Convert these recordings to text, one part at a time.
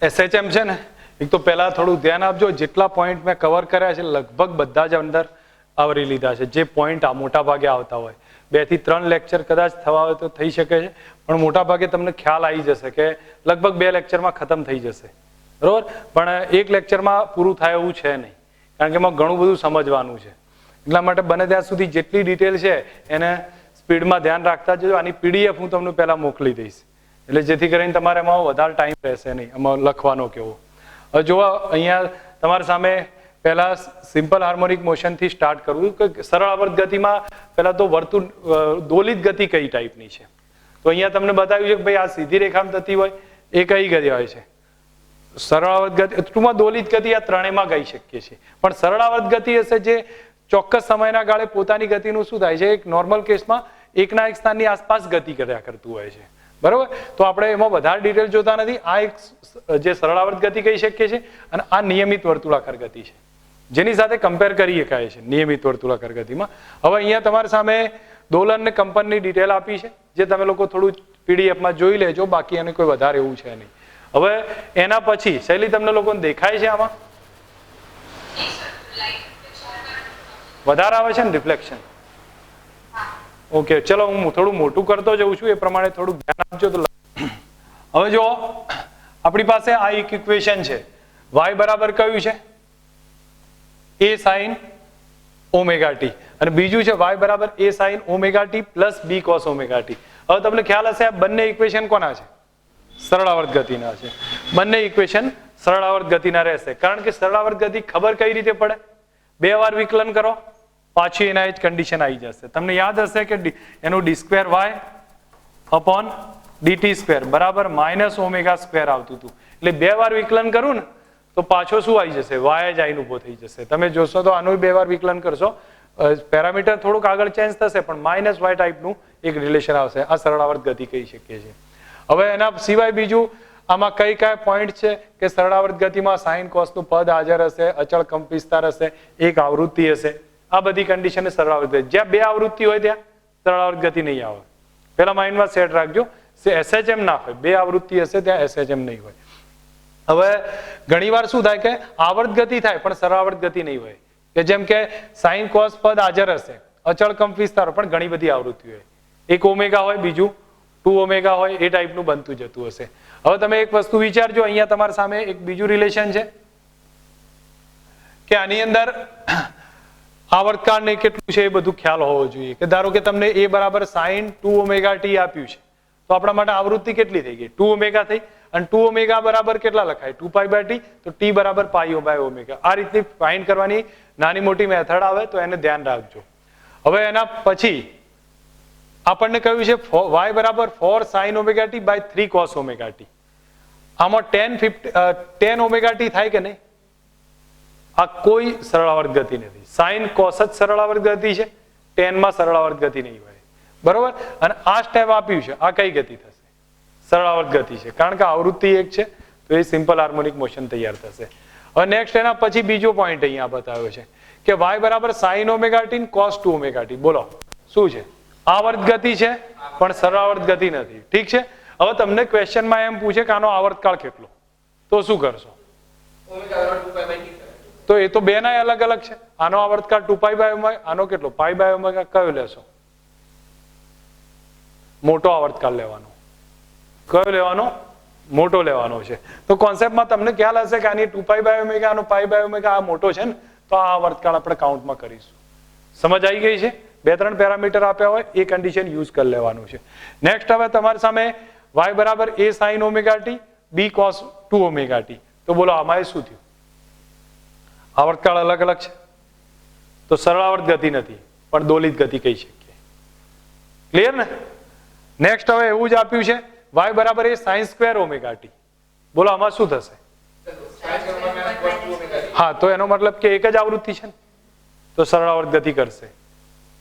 SHM છે ને, એક તો પહેલા થોડું ધ્યાન આપજો, જેટલા પોઈન્ટ મેં કવર કર્યા છે લગભગ બધા જ અંદર આવરી લીધા છે. જે પોઈન્ટ આ મોટા ભાગે આવતા હોય, 2 થી 3 લેક્ચર કદાચ થવા હોય તો થઈ શકે છે, પણ મોટા ભાગે તમને ખ્યાલ આવી જશે કે લગભગ 2 લેક્ચરમાં ખતમ થઈ જશે, બરોબર. પણ 1 લેક્ચરમાં પૂરું થાય એવું છે નહીં, કારણ કે એમાં ઘણું બધું સમજવાનું છે. એટલા માટે બને ત્યાં સુધી જેટલી ડિટેલ છે એને સ્પીડમાં ધ્યાન રાખતા જજો. આની PDF હું તમને પહેલા મોકલી દઈશ, એટલે જેથી કરીને તમારે એમાં વધારે ટાઈમ રહેશે નહીં એમાં લખવાનો કેવો. હવે જો અહીંયા તમારી સામે પહેલા સિમ્પલ હાર્મોનિક મોશનથી સ્ટાર્ટ કરવું કે સરળ આવર્ત ગતિમાં પહેલા તો વર્તુળ દોલિત ગતિ કઈ ટાઈપની છે. તો અહીંયા તમને બતાવ્યું છે કે ભાઈ આ સીધી રેખામાં થતી હોય એ કઈ ગતિ હોય છે, સરળ આવર્ત ગતિ. ટૂંકમાં દોલિત ગતિ આ ત્રણેયમાં કહી શકીએ છીએ, પણ સરળ આવર્ત ગતિ હશે જે ચોક્કસ સમયના ગાળે પોતાની ગતિનું શું થાય છે, એક નોર્મલ કેસમાં એકના એક સ્થાનની આસપાસ ગતિ કર્યા કરતું હોય છે, બરોબર. તો આપણે એમાં વધારે ડિટેલ જોતા નથી. આ એક જે સરળ આવર્ત ગતિ કહી શકીએ છીએ, અને આ નિયમિત વર્તુળાકાર ગતિ છે જેની સાથે કમ્પેર કરી શકાય છે નિયમિત વર્તુળાકાર ગતિમાં. હવે અહીંયા તમારી સામે દોલન ને કંપનની ડિટેલ આપી છે, જે તમે લોકો થોડું પીડીએફમાં જોઈ લેજો, બાકી એને કોઈ વધારે એવું છે નહીં. હવે એના પછી શૈલી તમને લોકોને દેખાય છે આમાં વધારે આવે છે ને રિફ્લેક્શન? ઓકે, ચલો હું થોડું મોટું કરતો જઉં છું, એ પ્રમાણે થોડું ધ્યાન આપજો. તો હવે જો આપણી પાસે આ એક ઇક્વેશન છે, y બરાબર કયું છે, a sin ઓમેગા ટી, અને બીજું છે y બરાબર a sin omega T plus b cos omega T. હવે તમને ખ્યાલ હશે આ બંને ઇક્વેશન કોના છે? સરળ આવર્ત ગતિના છે. બંને ઇક્વેશન સરળ આવર્ત ગતિના રહેશે, કારણ કે સરળ આવર્ત ગતિ ખબર કઈ રીતે પડે? 2 વાર વિકલન કરો પાછી એના જ કન્ડિશન આવી જશે. તમને યાદ હશે કે એનું d2y અપોન dt² બરાબર માઇનસ ઓમેગા સ્ક્વેર આવતું હતું. એટલે 2 વાર વિકલન કરું ને તો પાછો શું આવી જશે? y જ આઈને ઉભો થઈ જશે. તમે જોશો તો આનું 2 વાર વિકલન કરશો, પેરામીટર થોડુંક આગળ ચેન્જ થશે, પણ માઇનસ y ટાઈપનું એક રિલેશન આવશે. આ સરળ આવર્ત ગતિ કહી શકીએ છીએ. હવે એના સિવાય બીજું આમાં કઈ કયા પોઈન્ટ છે કે સરળ આવર્ત ગતિમાં સાઇન કોસ નું પદ હાજર હશે, અચળ કંપ વિસ્તાર હશે, એક આવૃત્તિ હશે. આ બધી કન્ડિશન સરળ આવર્ત ગતિ. જ્યાં 2 આવૃત્તિ હોય ત્યાં સરળ આવર્ત ગતિ નહીં આવે. પેલા માઇન્ડમાં સેટ રાખજો, SHM ના હોય, 2 આવૃત્તિ હશે ત્યાં SHM નહીં હોય. હવે ઘણીવાર શું થાય કે આવર્ત ગતિ થાય પણ સરળ આવર્ત ગતિ નહીં હોય, કે જેમ કે સાઇન કોસ પદ હાજર હશે, અચળ કંપ વિસ્તાર પણ ઘણી બધી આવૃત્તિ હોય, એક ઓમેગા હોય, બીજું 2 ઓમેગા હોય, એ ટાઈપનું બનતું જતું હશે. હવે તમે એક વસ્તુ વિચારજો, અહીંયા તમારી સામે એક બીજું રિલેશન છે કે આની અંદર આવર્તકાળ ને કેટલું છે એ બધું ખ્યાલ હોવો જોઈએ. કે ધારો કે તમને a બરાબર sin 2 ઓમેગા ટી આપ્યું છે, તો આપણા માટે આવૃત્તિ કેટલી થઈ ગઈ? 2 ઓમેગા થઈ. અને 2 ઓમેગા બરાબર કેટલા લખાય? 2 પાઈ બાય ટી. તો t બરાબર પાઈ બાય ઓમેગા. આ રીતની ફાઇન્ડ કરવાની નાની મોટી મેથડ આવે તો એને ધ્યાન રાખજો. હવે એના પછી આપણને કહ્યું છે y બરાબર 4 sin omega t by 3 cos omega t. આમાં 10 ઓમેગા ટી થાય કે નહીં? આ કોઈ સરળ આવર્ત ગતિ નથી. સાઇન કોસ જ સરળ આવર્ત ગતિ છે, 10 માં સરળ આવર્ત ગતિ નહીં હોય, બરોબર. અને આ સ્ટેપ આપ્યું છે, આ કઈ ગતિ થશે? સરળ આવર્ત ગતિ છે, કારણ કે આવૃત્તિ એક છે તો એ સિમ્પલ હાર્મોનિક મોશન તૈયાર થશે. હવે નેક્સ્ટ એના પછી બીજો પોઈન્ટ અહીંયા બતાવ્યો છે કે y બરાબર sin omega T cos 2 omega T. બોલો શું છે? આવર્ત ગતિ છે પણ સરળ આવર્ત ગતિ નથી. ઠીક છે. હવે તમને ક્વેશ્ચનમાં એમ પૂછે કે આનો આવર્તકાળ કેટલો, તો શું કરશો? તો એ તો બે ના અલગ અલગ છે. આનો આવર્તકાળ 2 પાઈ બાય ઓમેગા, આનો કેટલો? Pi by omega. કયો લેશો? મોટો આવર્તકાળ લેવાનો. કયો લેવાનો? મોટો લેવાનો છે. તો કોન્સેપ્ટમાં તમને ખ્યાલ હશે કે આની 2 પાઈ બાય ઓમેગા, આનો પાઈ બાય ઓમેગા આ મોટો છે ને, તો આ આવર્તકાળ આપણે કાઉન્ટમાં કરીશું. સમજ આવી ગઈ છે? 2-3 પેરામીટર આપ્યા હોય એ કન્ડિશન યુઝ કરી લેવાનું છે. નેક્સ્ટ હવે તમારી સામે y બરાબર a sin omega T b cos 2 omega T. તો બોલો આમાં શું થયું? આવર્તકાળ અલગ અલગ છે, તો સરળ આવર્ત ગતિ નથી પણ દોલિત ગતિ કહી શકીએ. ક્લિયર ને? નેક્સ્ટ હવે એવું જ આપ્યું છે y બરાબર a sin square omega T. બોલો આમાં શું થશે? હા, તો એનો મતલબ કે એક જ આવૃત્તિ છે ને, તો સરળ આવર્ત ગતિ કરશે.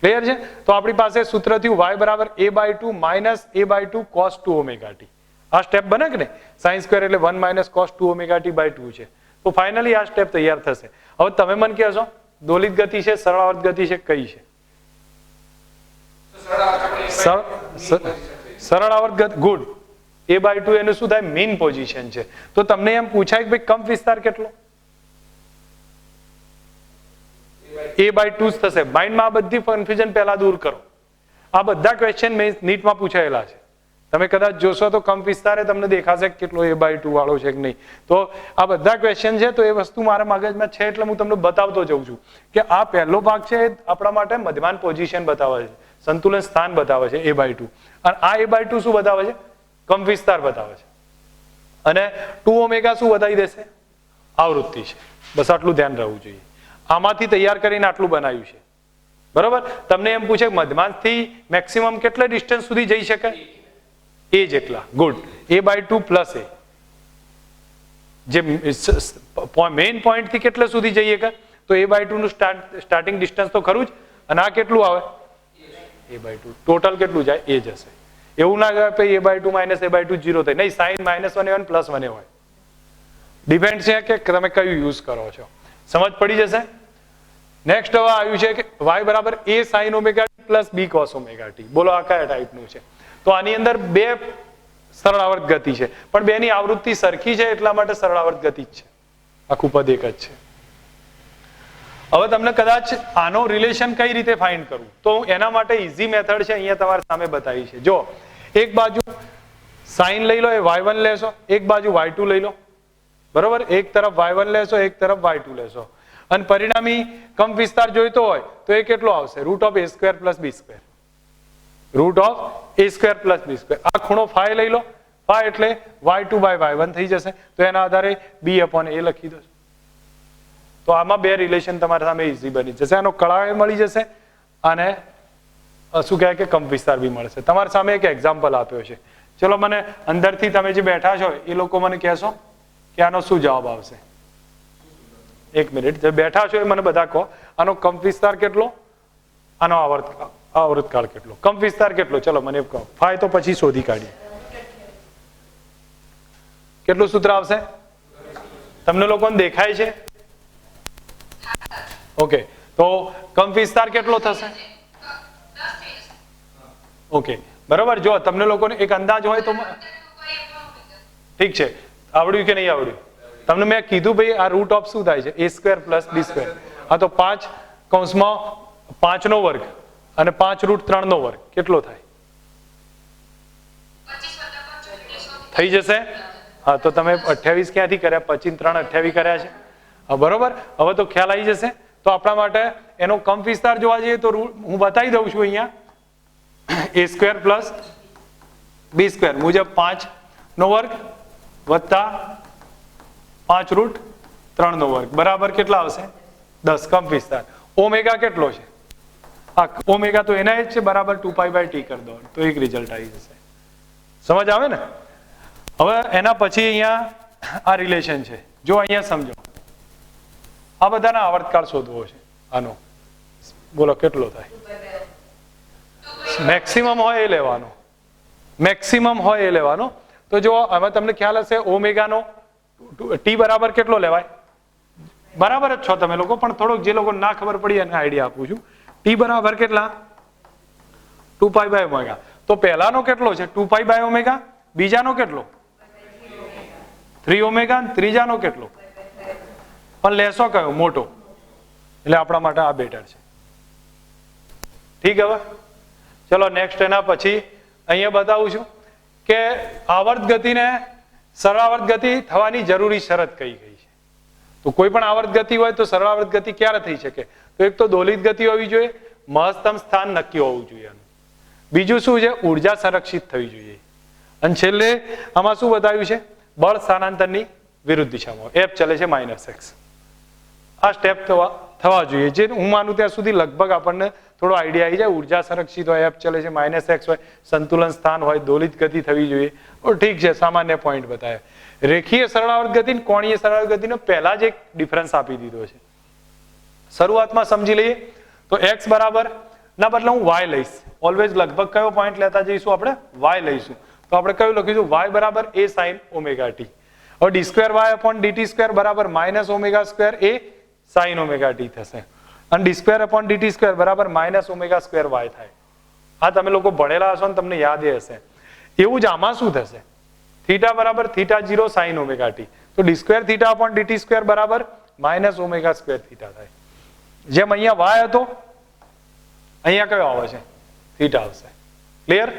ક્લિયર છે? તો આપણી પાસે સૂત્ર થયું y બરાબર a/2 minus a/2 cos 2 omega t. આ સ્ટેપ બને કે નહીં? sin સ્ક્વેર એટલે 1 minus cos 2 omega t by 2 છે. તો ફાઇનલી આ સ્ટેપ તૈયાર થશે. હવે તમે મને કહેશો દોલિત ગતિ છે, સરળ આવર્ત ગતિ છે, કઈ છે? સરળ આવર્ત ગતિ. ગુડ. a/2 એનું શું થાય? મીન પોઝિશન છે. તો તમને એમ પૂછાય કે ભાઈ કંપ વિસ્તાર કેટલો? a/2 જ થશે. માઇન્ડમાં આ બધી કન્ફ્યુઝન પહેલા દૂર કરો. આ બધા ક્વેશ્ચન મેં નીટમાં પૂછાયેલા છે. તમે કદાચ જોશો તો કંપ વિસ્તારે તમને દેખાશે કેટલો a/2 વાળો છે કે નહીં. તો આ બધા ક્વેશ્ચન છે, તો એ વસ્તુ મારા મગજમાં છે એટલે હું તમને બતાવતો જઉં છું કે આ પહેલો ભાગ છે એ આપણા માટે મધ્યમાન પોઝિશન બતાવે છે, સંતુલન સ્થાન બતાવે છે a/2, અને આ a/2 શું બતાવે છે? કંપ વિસ્તાર બતાવે છે. અને 2ω શું બતાવી દેશે? આવૃત્તિ છે. બસ આટલું ધ્યાન રહેવું જોઈએ. આમાંથી તૈયાર કરીને આટલું બનાવ્યું છે, બરોબર. તમને એમ પૂછે મધ્યમાંથી મેક્સિમમ કેટલા ડિસ્ટન્સ સુધી જઈ શકાય? એ જેટલા. ગુડ. a/2 પ્લસ a, જે મેઇન પોઈન્ટ થી કેટલા સુધી જઈએ કે? તો a/2 નું સ્ટાર્ટિંગ ડિસ્ટન્સ તો ખરું જ. અને આ કેટલું આવે? a/2. ટોટલ કેટલું જાય? એ જશે. એવું ના કહેવાય a/2 માઇનસ a/2 0 થાય. નહીં, સાઇન -1 હોય +1 હોય. ડિપેન્ડ છે કે તમે કયું યુઝ કરો છો. સમજ પડી જશે. નેક્સ્ટ હવે આવ્યું છે કે y બરાબર a sin omega t plus b cos omega t. બોલો આ કયા ટાઈપનું છે? તો આની અંદર બે સરળાવર્ત ગતિ છે, પણ બેની આવૃત્તિ સરખી છે એટલા માટે સરળાવર્ત ગતિ જ છે. આખું પદ એક જ છે. હવે તમને કદાચ આનો રિલેશન કઈ રીતે ફાઇન્ડ કરવું, તો એના માટે ઈઝી મેથડ છે, અહીંયા તમારી સામે બતાવી છે. જો એક બાજુ સાઇન લઈ લો, એ y1 લેશો, એક બાજુ y2 લઈ લો, બરોબર. એક તરફ y1 લેશો, એક તરફ y2 લેશો, અને પરિણામી કંપ વિસ્તાર જોઈતો હોય તો એ કેટલો આવશે? √a² + b². √a² + b². આ ખૂણો φ લઈ લો, φ એટલે y2/y1 થઈ જશે. તો એના આધારે b/a લખી દો. તો આમાં બે રિલેશન તમારા સામે ઈઝી બની જશે. આનો કળાએ મળી જશે અને શું કહેવાય કે કંપ વિસ્તાર બી મળશે. તમારા સામે એક એક્ઝામ્પલ આપ્યો છે. ચલો મને અંદરથી તમે જે બેઠા છો એ લોકો મને કહેશો કે આનો શું જવાબ આવશે? એક મિનિટ, જે બેઠા છો એ મને બધા કહો. આનો કંપ વિસ્તાર કેટલો? આનો આવૃતકાળ કેટલો? કંપ વિસ્તાર કેટલો? ચલો મને કહો. ફાય તો પછી શોધી કાઢીએ. કેટલું સૂત્ર આવશે? તમને લોકોને દેખાય છે? ઓકે, તો કંપ વિસ્તાર કેટલો થશે? ઓકે, બરાબર. જો તમને લોકોને એક અંદાજ હોય તો ઠીક છે. આવડ્યું કે નહીં આવડ્યું? તમને મેં કીધું ભાઈ આ રૂટ ઓફ શું થાય છે? a² + b². આ તો 5 કૌંસમાં 5 નો વર્ગ અને 5 √3 નો વર્ગ કેટલો થાય? થઈ જશે. હા, તો તમે 28 ક્યાંથી કર્યા? 25 3 28 કર્યા છે. હા, બરોબર. હવે તો ખ્યાલ આવી જશે. તો આપણા માટે એનો કંપ વિસ્તાર જોવા જઈએ તો હું બતાવી દઉં છું અહીંયા. a² + b² મુજબ 5 નો વર્ગ વત્તા 5 √3 નો વર્ગ બરાબર કેટલા આવશે? 10. કંપ વિસ્તાર ઓમેગા કેટલો છે? આ ઓમેગા તો એના જ છે, બરાબર 2π/t કરી દો તો એક રિઝલ્ટ આવી જશે. સમજ આવે ને? હવે એના પછી અહીંયા આ રિલેશન છે. જો અહીંયા સમજો, આ બધાના આવર્તકાળ શોધવો છે. આનો બોલો કેટલો થાય? મેક્સિમમ હોય એ લેવાનો. મેક્સિમમ હોય એ લેવાનો. તો જો હવે તમને ખ્યાલ હશે ઓમેગાનો t બરાબર કેટલો લેવાય? બરાબર જ છો તમે લોકો, પણ થોડોક જે લોકો ના ખબર પડી એને આઈડિયા આપું છું. t બરાબર કેટલા? 2π/ω. તો પહેલાનો કેટલો છે? 2π/ω. બીજાનો કેટલો? 3ω. અને ત્રીજાનો કેટલો? પણ લેશો કયો? મોટો. એટલે આપણા માટે આ બેટર છે. ઠીક. હવે ચલો નેક્સ્ટ એના પછી અહીંયા બતાવું છું કે આવર્ત ગતિને સરળાવર્ત ગતિ થવાની જરૂરી શરત કઈ ગઈ છે. તો કોઈ પણ આવર્ત ગતિ હોય તો સરળાવર્ત ગતિ ક્યારે થઈ શકે? તો એક તો દોલિત ગતિ હોવી જોઈએ, મહત્તમ સ્થાન નક્કી હોવું જોઈએ. બીજું શું છે? ઉર્જા સંરક્ષિત થવી જોઈએ. અને છેલ્લે આમાં શું બતાવ્યું છે? બળ સ્થાનાંતરની વિરુદ્ધ દિશામાં. F ચલે છે -x. આ સ્ટેપ થવા જોઈએ. જે હું માનું ત્યાં સુધી લગભગ આપણને થોડો આઈડિયા આવી જાય. ઉર્જા સંરક્ષિત હોય, F ચલે છે -x હોય, સંતુલન સ્થાન હોય, દોલિત ગતિ થવી જોઈએ. ઠીક છે, સામાન્ય પોઈન્ટ બતાવ્યા. રેખીય સરળાવર્ત ગતિ, કોણીય સરળાવર્ત ગતિનો પહેલા જ એક ડિફરન્સ આપી દીધો છે. શરૂઆતમાં સમજી લઈએ તો x બરાબર ના બદલે હું y લઈશ. ઓલવેઝ લગભગ કયો પોઈન્ટ લેતા જઈશું? આપણે y લઈશું. તો આપણે કયું લખીશું? y બરાબર a sin ωt. હવે d²y/dt² બરાબર -ω² a sin ωt થશે. અને d²/dt² બરાબર -ω²y થાય. આ તમે લોકો ભણેલા હશો ને તમને યાદ એ હશે. એવું જ આમાં શું થશે? थीटा बराबर थीटा 0 sin ओमेगा टी, तो D square theta upon dt square बराबर माइनस ओमेगा स्क्वेर थीटा થાય. જેમ અહીંયા y હતો અહીંયા કયો આવે છે? થીટા આવશે. ક્લિયર?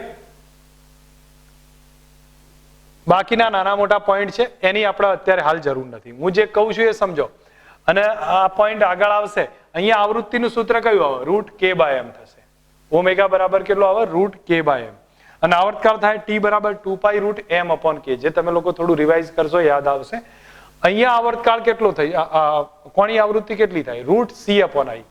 બાકીના નાના મોટા પોઈન્ટ છે એની આપણે અત્યારે હાલ જરૂર નથી. હું જે કહું છું એ સમજો. અને આ પોઈન્ટ આગળ આવશે. અહીંયા આવૃત્તિનું સૂત્ર કયું આવે? √k/m થશે. ઓમેગા બરાબર કેટલો આવે? √k/m. અને આવર્તકાળ થાય t બરાબર 2π√m/k. જે તમે લોકો થોડું રિવાઇઝ કરશો યાદ આવશે. અહીંયા આવર્તકાળ કેટલો થઈ? કોની આવૃત્તિ કેટલી થાય? √c/i.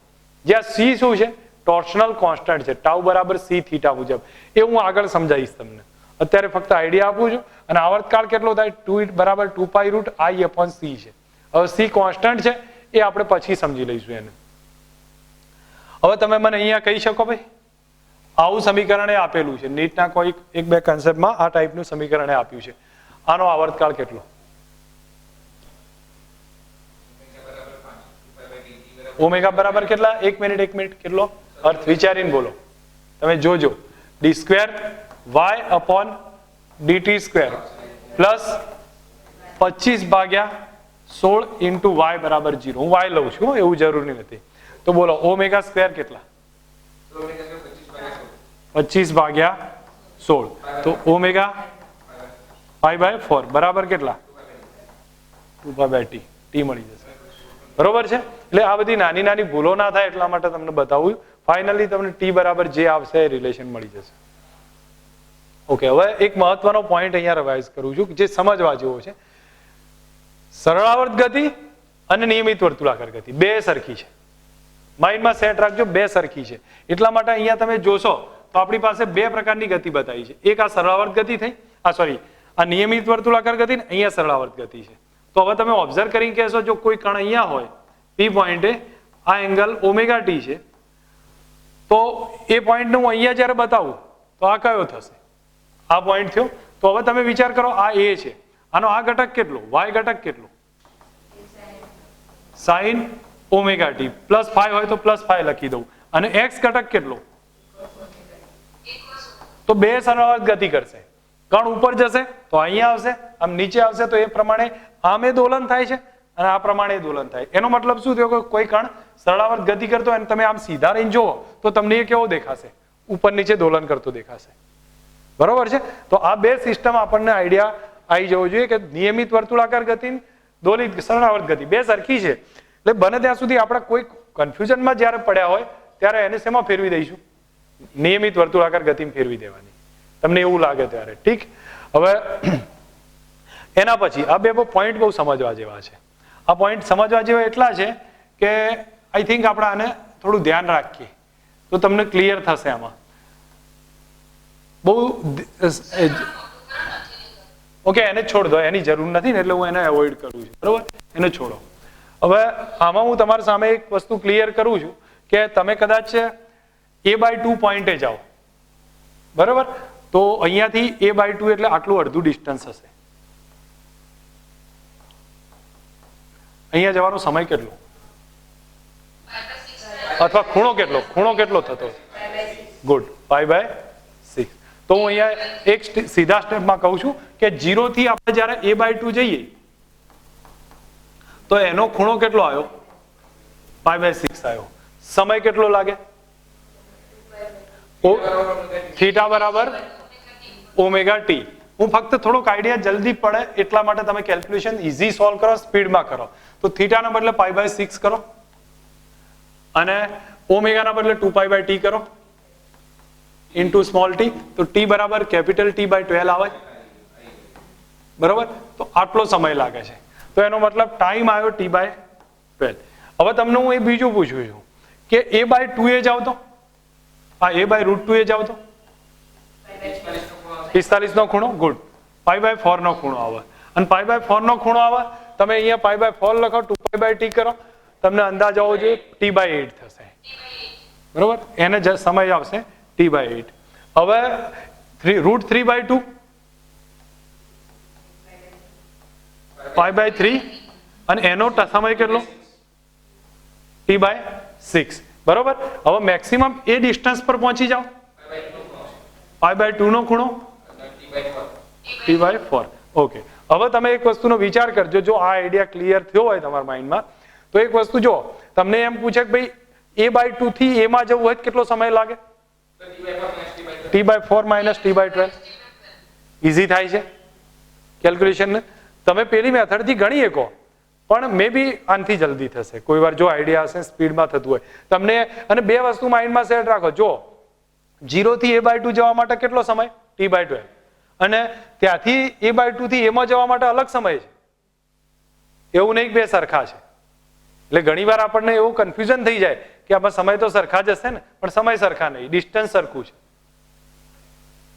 જ્યાં c શું છે? ટોર્શનલ કોન્સ્ટન્ટ છે. ટાઉ બરાબર c થીટા મુજબ. એ હું આગળ સમજાવીશ તમને. અત્યારે ફક્ત આઈડિયા આપું છું. અને આવર્તકાળ કેટલો થાય? 2 બરાબર 2π√i/c છે. હવે c કોન્સ્ટન્ટ છે એ આપણે પછી સમજી લઈશું એને. હવે તમે મને અહીંયા કહી શકો ભાઈ આવું સમીકરણ એ આપેલું છે નીટના કોઈ એક બે કન્સેપ્ટમાં આ ટાઈપનું સમીકરણ એ આપ્યું છે. આનો આવર્તકાળ કેટલો? ઓમેગા બરાબર કેટલા? 1 મિનિટ કેટલો? અર્થ વિચારીને બોલો. તમે જોજો. D square y upon dt square plus 25/16 into y બરાબર 0. હું y લઉં છું, એવું જરૂરી નથી. તો બોલો ઓમેગા સ્ક્વેર કેટલા? 25/16. તો ઓમેગા π/4 બરાબર કેટલા? 2π/t. t મળી જશે. બરોબર છે? એટલે આ બધી નાની નાની ભૂલો ના થાય એટલા માટે તમને બતાવું. ફાઇનલી તમને t બરાબર જે આવશે એ રિલેશન મળી જશે. ઓકે, હવે એક મહત્વનો પોઈન્ટ અહીંયા રિવાઇઝ કરું છું જે સમજવા જેવો છે. સરળાવર્ત ગતિ અને નિયમિત વર્તુળાકાર ગતિ બે સરખી છે. માઇન્ડમાં સેટ રાખજો, બે સરખી છે. એટલા માટે અહીંયા તમે જોશો તો આપણી પાસે બે પ્રકારની ગતિ બતાવી છે. એક આ સરળાવર્ત ગતિ થઈ, આ નિયમિત વર્તુળાકાર ગતિ ને અહીંયા સરળાવર્ત ગતિ છે. તો હવે તમે ઓબ્ઝર્વ કરીને કહેશો જો કોઈ કણ અહીંયા હોય P પોઈન્ટે, આ એંગલ ઓમેગા ટી છે, તો એ પોઈન્ટને હું અહીંયા જ્યારે બતાવું તો આ કયો થશે? આ પોઈન્ટ થયો. તો હવે તમે વિચાર કરો આ A છે, આનો આ ઘટક કેટલો? y ઘટક કેટલો? sin omega T. +5 હોય તો +5 લખી દઉં. અને x ઘટક કેટલો? તો બે સરળાવર્ત ગતિ કરશે. કણ ઉપર જશે તો અહીંયા આવશે, આમ નીચે આવશે તો એ પ્રમાણે આમે દોલન થાય છે અને આ પ્રમાણે દોલન થાય. એનો મતલબ શું થયો કે કોઈ કણ સરળાવર્ત ગતિ કરતો હોય અને તમે આમ સીધા રહીને જુઓ તો તમને એ કેવો દેખાશે? ઉપર નીચે દોલન કરતો દેખાશે. બરોબર છે? તો આ બે સિસ્ટમ આપણને આઈડિયા આવી જવો જોઈએ કે નિયમિત વર્તુળાકાર ગતિ, દોલિત સરળાવર્ત ગતિ બે સરખી છે. એટલે બને ત્યાં સુધી આપણે કોઈ કન્ફ્યુઝનમાં જ્યારે પડ્યા હોય ત્યારે એને શેમાં ફેરવી દઈશું? નિયમિત વર્તુળાકાર ગતિમાં ફેરવી દેવાની. તમને એવું લાગે ત્યારે. ઠીક. હવે એના પછી આ બે પોઈન્ટ બહુ સમજવા જેવા છે. આ પોઈન્ટ સમજવા જેવા એટલા છે કે આઈ થિંક આપણે આને થોડું ધ્યાન રાખીએ તો તમને ક્લિયર થશે. આમાં બહુ ઓકે, એને છોડ દો, એની જરૂર નથી ને એટલે હું એને એવોઇડ કરું છું. બરોબર? એને છોડો. હવે આમાં હું તમારી સામે એક વસ્તુ ક્લિયર કરું છું કે તમે કદાચ a/2 પોઈન્ટે જાઓ, બરોબર? તો અહીંયાથી a/2 એટલે આટલું અડધું ડિસ્ટન્સ હશે. અહીંયા જવાનો સમય કેટલો? અથવા ખૂણો કેટલો? ખૂણો કેટલો થતો? ગુડ, π/6. તો હું અહીંયા એક સીધા સ્ટેપમાં કહું છું કે 0 થી આપણે જ્યારે a/2 જઈએ તો એનો ખૂણો કેટલો આવ્યો? π/6 આવ્યો. સમય કેટલો લાગે? થીટા બરાબર ઓમેગા ટી. હું ફક્ત થોડોક આઈડિયા જલ્દી પડે એટલા માટે તમે કેલ્ક્યુલેશન ઈઝી સોલ્વ કરો, સ્પીડમાં કરો. તો થીટાના બદલે π/6 કરો અને ઓમેગાના બદલે 2π/t કરો ઇન્ટુ સ્મોલ ટી. તો ટી બરાબર કેપિટલ T/12 આવે. બરોબર? તો આટલો સમય લાગે છે. તો એનો મતલબ ટાઈમ આવ્યો T/12. હવે તમને હું એ બીજું પૂછું છું કે a/2 એ જાવ તો a/√2 એ જાવ તો 45 નો ખૂણો. ગુડ. π/4 નો ખૂણો આવે. અને π/4 નો ખૂણો આવે, તમે અહીંયા π/4 લખો, 2π/t કરો, તમને અંદાજ આવવો જોઈએ T/8 થશે. બરોબર? એને સમય આવશે T/8. હવે √3/2 π/3 અને એનો સમય કેટલો? T/6. બરોબર? હવે મેક્સિમમ એ ડિસ્ટન્સ પર પહોંચી જાઓ. π/2 નો ખૂણો T/4. ઓકે, હવે તમે એક વસ્તુનો વિચાર કરજો, જો આ આઈડિયા ક્લિયર થયો હોય તમારા માઇન્ડમાં, તો એક વસ્તુ જો તમને એમ પૂછે કે ભાઈ a/2 થી a માં જવું હોય કેટલો સમય લાગે? t/4 - t/12. ઈઝી થાય છે કેલ્ક્યુલેશન. તમે પેલી મેથડ થી ગણી શકો, પણ મે બી આનથી જલ્દી થશે કોઈ વાર, જો આઈડિયા હશે સ્પીડમાં થતું હોય તમને. અને બે વસ્તુ માઇન્ડમાં સેટ રાખો, જો 0 થી a/2 જવા માટે કેટલો સમય? t/12. અને ત્યાંથી a/2 થી a માં જવા માટે અલગ સમય છે, એવું નહીં કે બે સરખા છે. એટલે ઘણી વાર આપણને એવું કન્ફ્યુઝન થઈ જાય કે આમાં સમય તો સરખા જ હશે ને, પણ સમય સરખા નહીં, ડિસ્ટન્સ સરખું છે.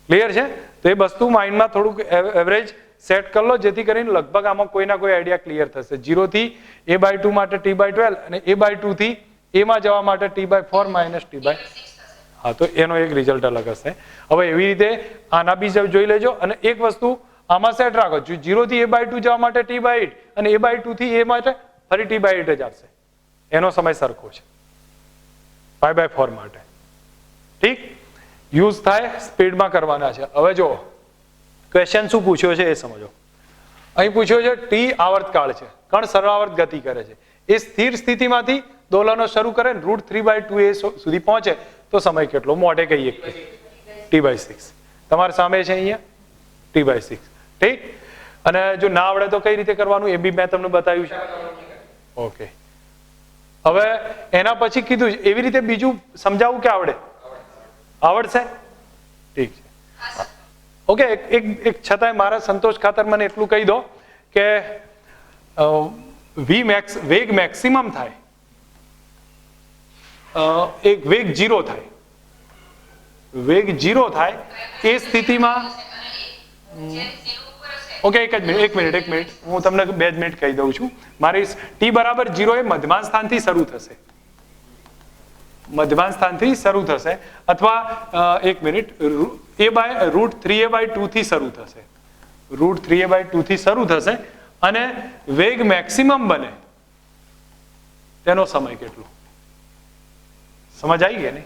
ક્લિયર છે? તો એ વસ્તુ માઇન્ડમાં થોડુંક એવરેજ સેટ કરી લો, જેથી કરીને લગભગ આમાં કોઈ ના કોઈ આઈડિયા ક્લિયર થશે. 0 થી a/2 માટે t/12 અને a/2 થી a માં જવા માટે t/4 - t/, હા, તો એનો એક રિઝલ્ટ અલગ હશે. હવે એવી રીતે આના બી જોઈ લેજો. અને એક વસ્તુ આમાં સેટ રાખો, 0 થી a/2 જવા માટે t/8 અને a/2 થી a માટે ફરી t/8 જ આવશે, એનો સમય સરખો છે π/4 માટે. ઠીક, યુઝ થાય, સ્પીડમાં કરવાના છે. હવે જો ક્વેશ્ચન શું પૂછ્યો છે એ સમજો. અહીં પૂછ્યો છે ટી આવર્તકાળ છે, કણ સર્વાવર્ત ગતિ કરે છે, એ સ્થિર સ્થિતિમાંથી દોલનો શરૂ કરે ને √3/2 સુધી પહોંચે તો સમય કેટલો? મોઢે કહીએ t/6. તમારી સામે છે અહીંયા t/6. ઠીક, અને જો ના આવડે તો કઈ રીતે કરવાનું એ બી મેં તમને બતાવ્યું છે. ઓકે, હવે એના પછી કીધું એવી રીતે બીજું સમજાવું કે આવડે? આવડશે? ઠીક છે. ઓકે, એક છતાંય મારા સંતોષ ખાતર મને એટલું કહી દો કે વેગ મેક્સિમમ થાય, એક વેગ 0 થાય, વેગ 0 થાય એ સ્થિતિમાં, ઓકે એક મિનિટ હું તમને 2 મિનિટ કહી દઉં છું. મારી t બરાબર 0 એ મધ્યમાન સ્થાનથી શરૂ થશે, મધ્યમાન સ્થાનથી શરૂ થશે, અથવા એક મિનિટ √3a/2 થી શરૂ થશે, √3a/2 થી શરૂ થશે, અને વેગ મેક્સિમમ બને તેનો સમય કેટલો? સમજ આવી ગઈ ને?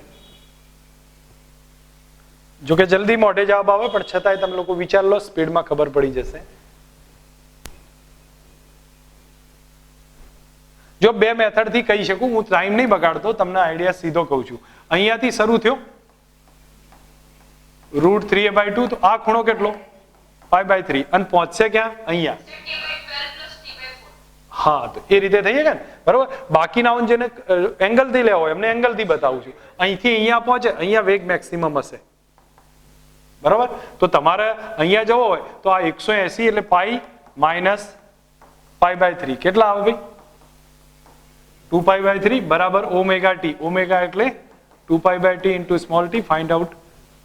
જો કે જલ્દી મોઢે જવાબ આવે, પણ છતાંય તમે લોકો વિચાર લો, સ્પીડમાં ખબર પડી જશે. જો બે મેથડ થી કહી શકું, હું ટાઈમ નહીં બગાડતો, તમને આઈડિયા સીધો કહું છું. અહીંયાથી શરૂ થયો √3a/2, તો આ ખૂણો કેટલો? π/3, અને પહોંચશે ક્યાં? અહીંયા. હા, તો એ રીતે થઈ ગયા ને, બરોબર. બાકીના જેને એંગલ થી લેવો હોય એમને એંગલ થી બતાવું છું. અહીંથી અહીંયા પહોંચે, અહીંયા વેગ મેક્સિમમ હશે, બરોબર. તો તમારે અહીંયા જવો હોય તો આ 180 એટલે π - π/3 કેટલા આવે ભાઈ? 2π/3 બરાબર ωt. ઓમેગા એટલે 2π/t into small t, find out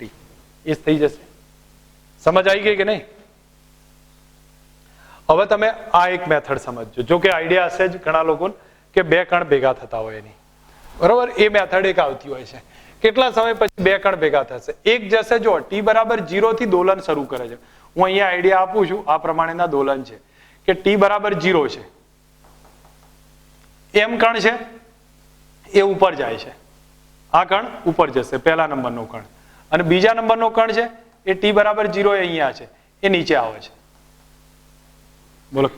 t. એ થઈ જશે. સમજ આવી ગઈ કે નહીં? હવે તમે આ એક મેથડ સમજજો. જો કે આઈડિયા હશે જ ઘણા લોકોને કે બે કણ ભેગા થતા હોય એની, બરોબર. એ મેથડ એક આવતી હોય છે. કેટલા સમય પછી બે કણ ભેગા થશે? એક જશે, જો t બરાબર 0 થી દોલન શરૂ કરે છે. હું અહીંયા આઈડિયા આપું છું, આ પ્રમાણેના દોલન છે કે t બરાબર 0 છે, એમ કણ છે એ ઉપર જાય છે, આ કણ ઉપર જશે, પહેલા નંબરનો કણ. અને બીજા નંબરનો કણ છે એ t બરાબર 0 એ અહીંયા છે, એ નીચે આવે છે. બોલો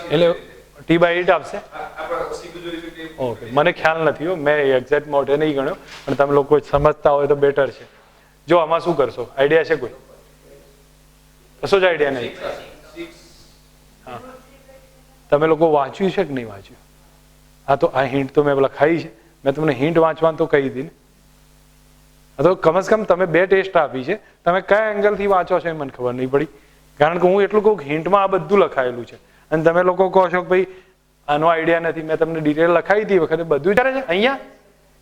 એટલે t/8 આપશે? ઓકે, મને ખ્યાલ નથી હો, મેં એક્ઝેક્ટ મોઢે નહીં ગણ્યો, પણ તમે લોકો સમજતા હોય તો બેટર છે. જો આમાં શું કરશો? આઈડિયા છે કોઈ? કશો જ આઈડિયા નહીં. હા, તમે લોકો વાંચ્યું છે કે નહીં વાંચ્યું? હા, તો આ હિન્ટ તો મેં લખાઈ છે, મેં તમને હિન્ટ વાંચવાનું તો કહી દીધી ને. તો કમસે કમ તમે 2 ટેસ્ટ આપી છે, તમે કયા એંગલથી વાંચો છો એ મને ખબર નહીં પડી. કારણ કે હું એટલું કહું હિન્ટમાં આ બધું લખાયેલું છે, અને તમે લોકો કહો છો કે ભાઈ આનો આઈડિયા નથી. મેં તમને ડિટેલ લખાવી હતી વખતે બધું કરે છે. અહીંયા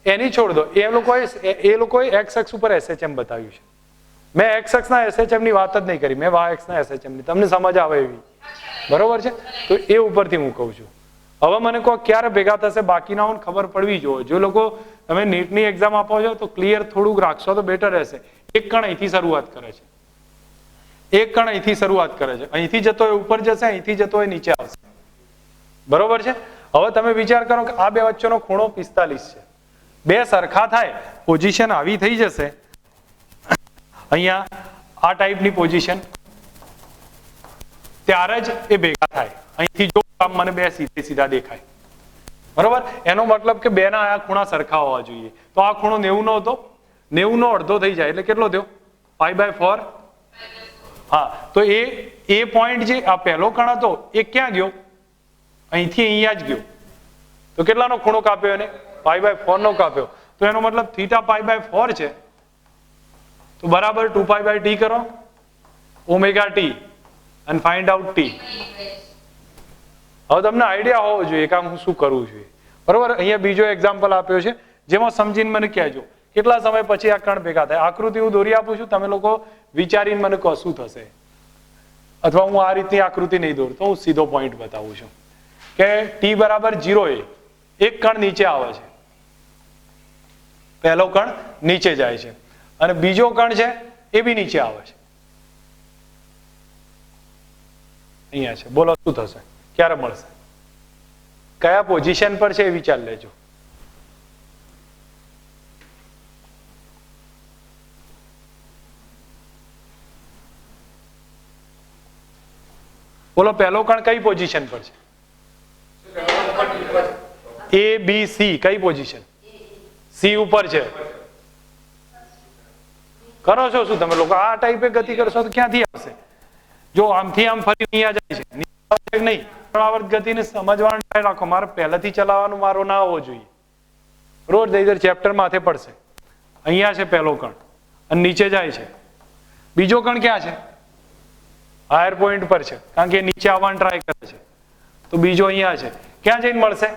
એની છોડ દો, એ લોકોએ એક્સ અક્ષ ઉપર SHM બતાવ્યું છે. મેં એક્સ અક્ષના SHM ની વાત જ નહીં કરી, મેં વાય અક્ષના SHM ની. તમને સમજ આવે એવી, બરોબર છે? તો એ ઉપરથી હું કહું છું. હવે મને કહો ક્યારે ભેગા થશે, બાકીનાઓને ખબર પડવી જોઈએ. જો લોકો તમે નીટની એક્ઝામ આપો છો તો ક્લિયર થોડુંક રાખશો તો બેટર રહેશે. એક કણ અહીંથી શરૂઆત કરે છે, એક કણ અહીંથી શરૂઆત કરે છે, અહીંથી જતો હોય ઉપર જશે, અહીંથી જતો હોય નીચે આવશે, બરોબર છે? હવે તમે વિચાર કરો કે આ બે વચ્ચેનો ખૂણો 45 છે, બે સરખા થાય, પોઝિશન આવી થઈ જશે, અહીંયા આ ટાઈપની પોઝિશન, ત્યારે જ એ ભેગા થાય. અહીંથી જો આમ મને બે સીધે સીધા દેખાય, બરોબર. એનો મતલબ કે બેના આ ખૂણા સરખા હોવા જોઈએ. તો આ ખૂણો 90 નો હતો, 90 નો અડધો થઈ જાય એટલે કેટલો થયો? π/4. હા, તો એ પોઈન્ટ જે આ પહેલો કણ હતો એ ક્યાં ગયો? અહીંથી અહીંયા જ ગયો. તો કેટલાનો ખૂણો કાપ્યો એને? π/4 નો કાપ્યો. તો એનો મતલબ θ π/4 છે, તો બરાબર 2π/t કરો, ω/t, and find out t. હવે તમને આઈડિયા હોવો જોઈએ કે હું શું કરવું જોઈએ, બરોબર. અહીંયા બીજો એક્ઝામ્પલ આપ્યો છે, જેમાં સમજીને મને કહેજો કેટલા સમય પછી આ કણ ભેગા થાય. આકૃતિ હું દોરી આપું છું, તમે લોકો વિચારીને મને કહો શું થશે. અથવા હું આ રીતની આકૃતિ નહીં દોરતો, હું સીધો પોઈન્ટ બતાવું છું કે t બરાબર 0 એ એક કણ નીચે આવે છે, પહેલો કણ નીચે જાય છે, અને બીજો કણ છે એ બી નીચે આવે છે, અહીંયા છે. બોલો શું થશે, ક્યારે મળશે, કયા પોઝિશન પર છે એ વિચાર લેજો. બોલો પહેલો કણ કઈ પોઝિશન પર છે? A B C કઈ પોઝિશન? C ઉપર છે. કરો છો શું તમે લોકો? આ ટાઈપે ગતિ કરશો તો ક્યાંથી આવશે? જો આમથી આમ ફરી અહીંયા જાય છે, નહીં. પુનરાવર્ત ગતિને સમજવાનું ટ્રાય રાખો. મારે પહેલાથી ચલાવવાનું મારો ના હોવો જોઈએ. રોજ નહીતર ચેપ્ટર માથે પડશે. અહીંયા છે પહેલો કણ અને નીચે જાય છે. બીજો કણ ક્યાં છે? હાયર પોઈન્ટ પર છે, કારણ કે એ નીચે આવવાનું ટ્રાય કરે છે. તો બીજો અહીંયા છે, ક્યાં જઈને મળશે?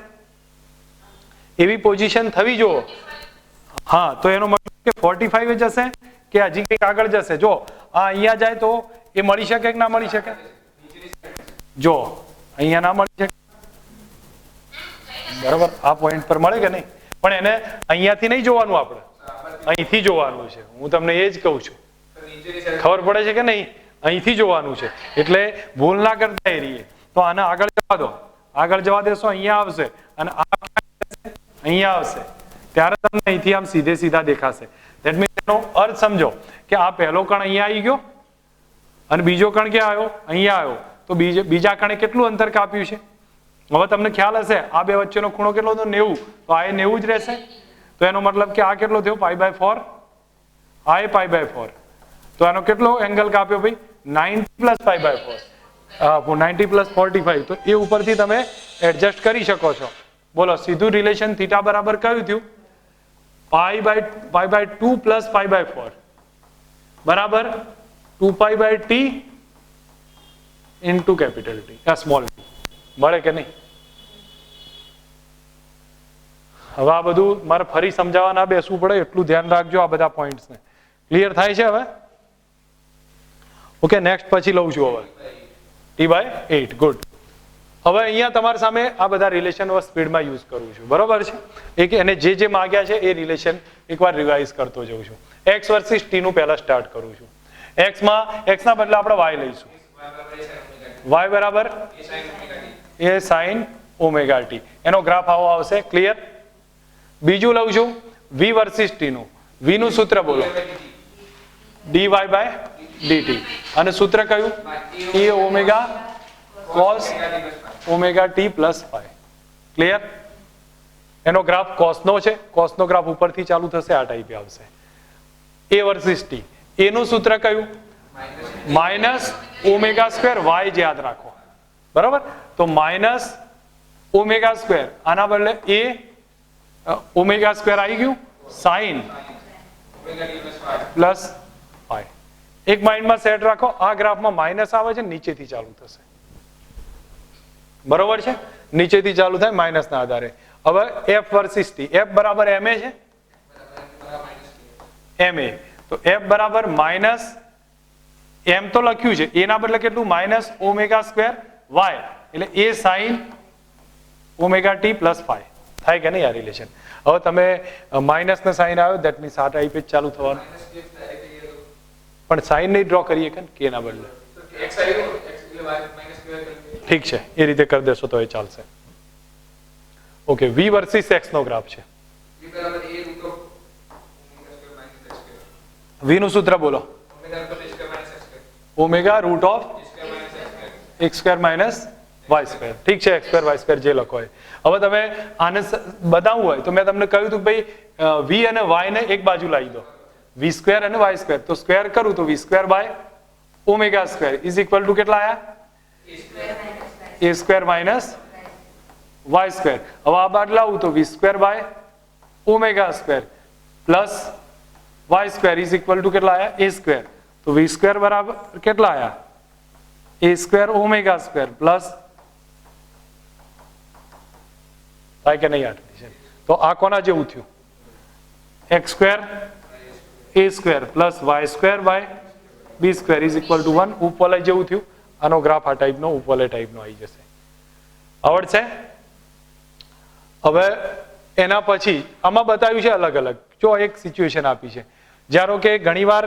એવી પોઝિશન થવી જુઓ. હા, તો એનો મતલબ કે 45 જશે કે હજી કંઈક આગળ જશે? જો આ અહીંયા જાય તો એ મળી શકે કે ના મળી શકે? જો અહીંયા ના મળી શકે, બરાબર. આ પોઈન્ટ પર મળે કે નહીં? પણ એને અહીંયાથી નહીં જોવાનું, આપણે અહીંથી જોવાનું છે. હું તમને એ જ કહું છું, ખબર પડે છે કે નહીં? અહીંથી જોવાનું છે. એટલે ભૂલ ના કરતા એ રહીએ. તો આને આગળ જવા દો, આગળ જવા દેશો, અહીંયા આવશે, અને આ અહીંયા આવશે, ત્યારે તમને અહીંથી આમ સીધે સીધા દેખાશે. ધેટ મીન્સ એનો અર્થ સમજો કે આ પહેલો કણ અહીંયા આવી ગયો અને બીજો કણ ક્યાં આવ્યો? અહીંયા આવ્યો. તો બીજા કણે કેટલું અંતર કાપ્યું છે? હવે તમને ખ્યાલ હશે આ બે વચ્ચેનો ખૂણો કેટલો હતો? 90. તો આ 90 જ રહેશે. તો એનો મતલબ કે આ કેટલો થયો? π/4. આ એ π/4. તો આનો કેટલો એંગલ કાપ્યો ભાઈ? 90 + π/4. 90 + 45. તો એ ઉપરથી તમે એડજસ્ટ કરી શકો છો. બોલો સીધું રિલેશન θ બરાબર કયું થયું? π/2 + π/4 બરાબર 2π/t into capital T, આ સ્મોલ t. મળે કે નહીં? હવે આ બધું મારે ફરી સમજાવવા ના બેસવું પડે એટલું ધ્યાન રાખજો આ બધા પોઈન્ટ્સને. ક્લિયર થાય છે હવે? ઓકે, નેક્સ્ટ પછી લઉં છું હવે t/8. ગુડ. હવે અહીંયા તમારી સામે આ બધા રિલેશન સ્પીડમાં યુઝ કરું છું, બરોબર છે? એક એને જે માગ્યા છે એ રિલેશન એકવાર રિવાઇઝ કરતો જઉં છું. x વર્સિસ t નું પહેલા સ્ટાર્ટ કરું છું. x ના બદલે આપણે y લઈશું. y બરાબર a sin ωt. એનો ગ્રાફ આવો આવશે. ક્લિયર? બીજું લઉં છું v વર્સિસ t નું. v નું સૂત્ર બોલો, dy/dt. અને સૂત્ર કયું? e ω cos ωt + phi. Clear? એનો ગ્રાફ cos નો છે. cos નો ગ્રાફ ઉપરથી ચાલુ થશે, આ ટાઈપે આવશે. a versus t. a નું સૂત્ર કયું? -ω². y યાદ રાખો, બરાબર? તો -ω². આના બદલે a ω² આવી ગયું, sin + phi. એક માઇન્ડમાં સેટ રાખો, આ ગ્રાફમાં માઇનસ આવે છે, નીચેથી ચાલુ થશે, બરોબર છે? નીચેથી ચાલુ થાય માઇનસ ના આધારે. હવે f વર્સિસ t. f બરાબર ma છે, ma. તો f બરાબર માઇનસ m તો લખ્યું છે, a ના બદલે કેટલું? -ω² y, એટલે a sin ωt + phi. થાય કે નહીં આ રિલેશન? હવે તમે માઇનસ ને સાઇન આવ્યો, ધેટ મીન્સ આ ટાઈપ જ ચાલુ થવાનું. પણ સાઇન નહીં ડ્રો કરીએ કે ના બદલે? ઠીક છે, એ રીતે કરી દેશો તો એ ચાલશે. ઓકે, v વર્સિસ x નો ગ્રાફ છે. વી નું સૂત્ર બોલો. Omega root of x square minus y square. ઠીક છે, x સ્ક્વેર વાય સ્ક્વેર જે લખો હોય. હવે તમે આને બતાવવું હોય તો મેં તમને કહ્યું હતું ભાઈ વી અને વાય ને એક બાજુ લાવી દો, વી સ્ક્વેર અને વાય સ્ક્વેર. તો સ્ક્વેર કરું તો v square by omega square is equal to કેટલા આયા? a square minus y square. હવે આ બાદ લાવું તો v square by omega square plus y square is equal to કેટલા આયા? a square. તો વી સ્ક્વેર બરાબર કેટલા આયા? a square omega square plus થાય કે નહીં આટલી છે. તો આ કોના જેવું થયું? x square a square plus y square by b square is equal to 1. ઉપવલય જેવું થયું. આનો ગ્રાફ આ ટાઈપનો ઉપવલય ટાઈપનો આવી જશે. આવડશે? હવે એના પછી આમાં બતાવ્યું છે અલગ અલગ. જો એક સિચ્યુએશન આપી છે, ધારો કે ઘણીવાર